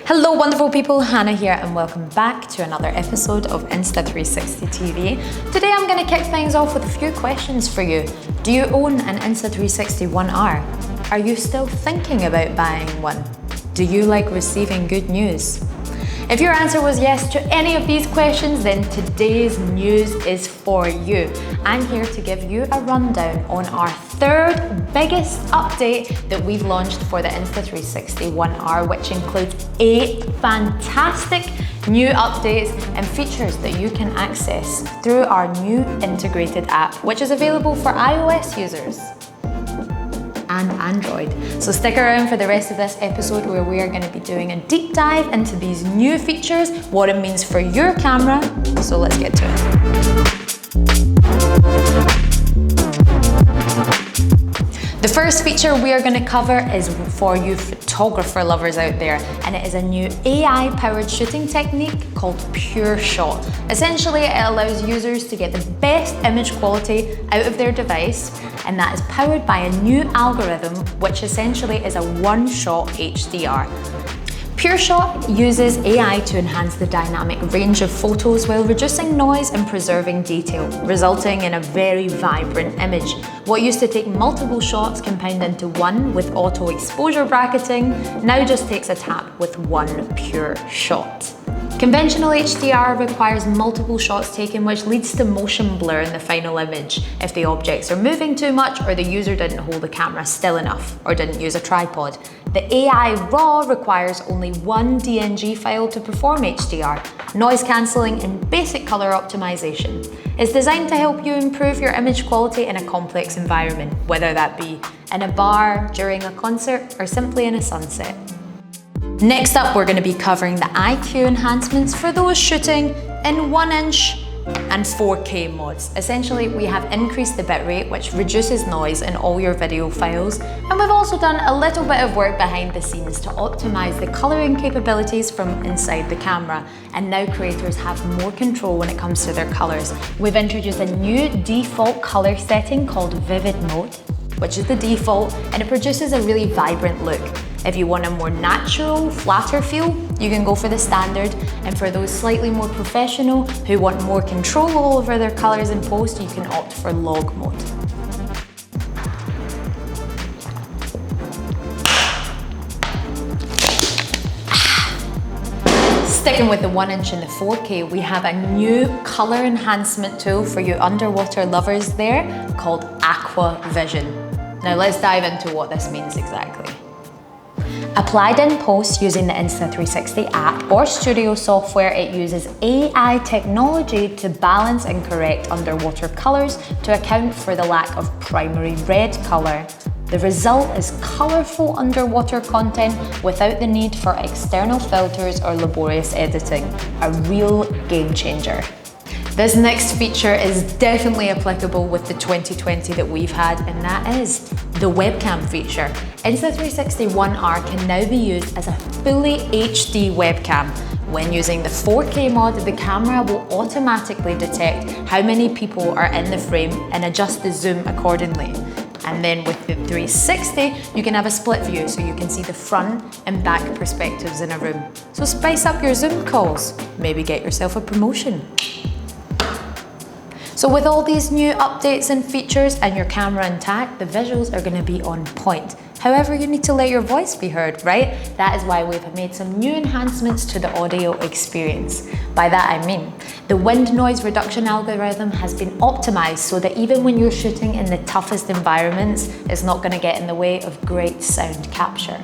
Hello wonderful people, Hannah here and welcome back to another episode of Insta360 TV. Today I'm going to kick things off with a few questions for you. Do you own an Insta360 ONE R? Are you still thinking about buying one? Do you like receiving good news? If your answer was yes to any of these questions, then today's news is for you. I'm here to give you a rundown on our third biggest update that we've launched for the Insta360 ONE R, which includes 8 fantastic new updates and features that you can access through our new integrated app, which is available for iOS users and Android. So stick around for the rest of this episode where we are going to be doing a deep dive into these new features, what it means for your camera. So let's get to it. The first feature we are going to cover is for you photographer lovers out there, and it is a new AI-powered shooting technique called PureShot. Essentially, it allows users to get the best image quality out of their device, and that is powered by a new algorithm, which essentially is a one-shot HDR. PureShot uses AI to enhance the dynamic range of photos while reducing noise and preserving detail, resulting in a very vibrant image. What used to take multiple shots compound into one with auto exposure bracketing now just takes a tap with one pure shot. Conventional HDR requires multiple shots taken, which leads to motion blur in the final image if the objects are moving too much or the user didn't hold the camera still enough or didn't use a tripod. The AI RAW requires only one DNG file to perform HDR, noise cancelling and basic color optimization. It's designed to help you improve your image quality in a complex environment, whether that be in a bar, during a concert, or simply in a sunset. Next up, we're going to be covering the IQ enhancements for those shooting in 1" and 4K modes. Essentially, we have increased the bitrate, which reduces noise in all your video files, and we've also done a little bit of work behind the scenes to optimize the coloring capabilities from inside the camera, and now creators have more control when it comes to their colors. We've introduced a new default color setting called Vivid Mode, which is the default, and it produces a really vibrant look. If you want a more natural, flatter feel, you can go for the standard, and for those slightly more professional who want more control over their colors in post, you can opt for log mode. Sticking with the 1" and the 4K, we have a new color enhancement tool for you underwater lovers there called AquaVision. Now let's dive into what this means exactly. Applied in post using the Insta360 app or studio software, it uses AI technology to balance and correct underwater colors to account for the lack of primary red color. The result is colorful underwater content without the need for external filters or laborious editing. A real game changer. This next feature is definitely applicable with the 2020 that we've had, and that is the webcam feature. Insta360 ONE R can now be used as a fully HD webcam. When using the 4K mod, the camera will automatically detect how many people are in the frame and adjust the zoom accordingly. And then with the 360, you can have a split view so you can see the front and back perspectives in a room. So spice up your Zoom calls, maybe get yourself a promotion. So with all these new updates and features and your camera intact, the visuals are going to be on point. However, you need to let your voice be heard, right? That is why we've made some new enhancements to the audio experience. By that I mean, the wind noise reduction algorithm has been optimized so that even when you're shooting in the toughest environments, it's not going to get in the way of great sound capture.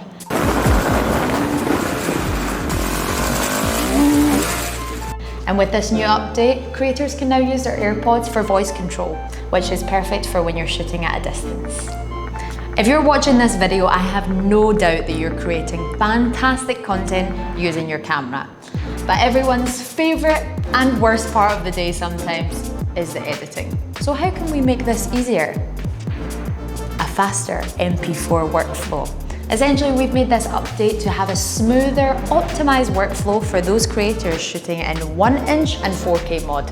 And with this new update, creators can now use their AirPods for voice control, which is perfect for when you're shooting at a distance. If you're watching this video, I have no doubt that you're creating fantastic content using your camera. But everyone's favorite and worst part of the day sometimes is the editing. So how can we make this easier? A faster MP4 workflow. Essentially, we've made this update to have a smoother, optimized workflow for those creators shooting in 1" and 4K mod.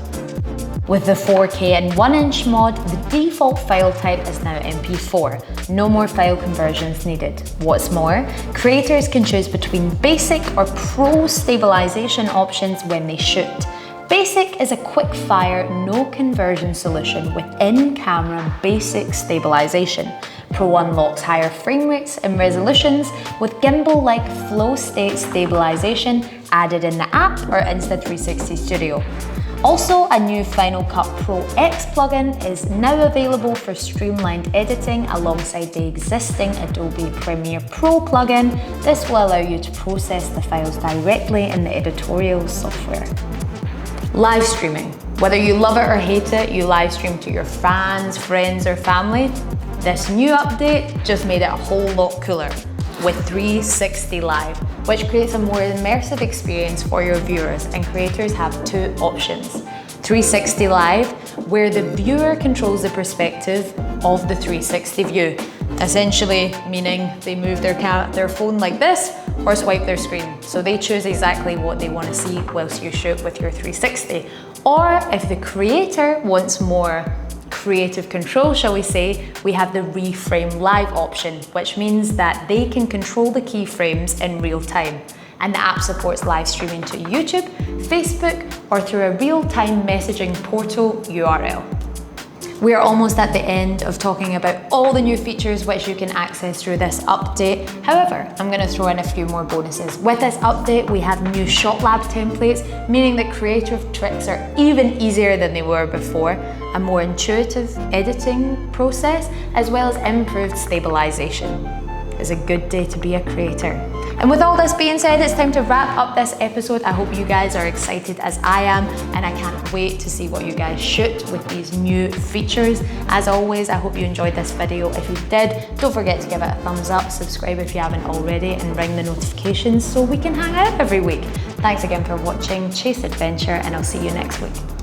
With the 4K and 1" mod, the default file type is now MP4. No more file conversions needed. What's more, creators can choose between basic or pro stabilization options when they shoot. Basic is a quick-fire, no conversion solution with in-camera basic stabilization. Pro unlocks higher frame rates and resolutions with gimbal-like flow state stabilization added in the app or Insta360 Studio. Also, a new Final Cut Pro X plugin is now available for streamlined editing alongside the existing Adobe Premiere Pro plugin. This will allow you to process the files directly in the editorial software. Live streaming. Whether you love it or hate it, you live stream to your fans, friends, or family. This new update just made it a whole lot cooler with 360 Live, which creates a more immersive experience for your viewers, and creators have two options. 360 Live, where the viewer controls the perspective of the 360 view, essentially meaning they move their phone like this or swipe their screen, so they choose exactly what they want to see whilst you shoot with your 360. Or if the creator wants more creative control, shall we say, we have the Reframe Live option, which means that they can control the keyframes in real time. And the app supports live streaming to YouTube, Facebook, or through a real-time messaging portal URL. We are almost at the end of talking about all the new features which you can access through this update. However, I'm going to throw in a few more bonuses. With this update, we have new Shot Lab templates, meaning that creative tricks are even easier than they were before, a more intuitive editing process, as well as improved stabilization. It's a good day to be a creator. And with all this being said, it's time to wrap up this episode. I hope you guys are excited as I am, and I can't wait to see what you guys shoot with these new features. As always, I hope you enjoyed this video. If you did, don't forget to give it a thumbs up, subscribe if you haven't already, and ring the notifications so we can hang out every week. Thanks again for watching, chase adventure, and I'll see you next week.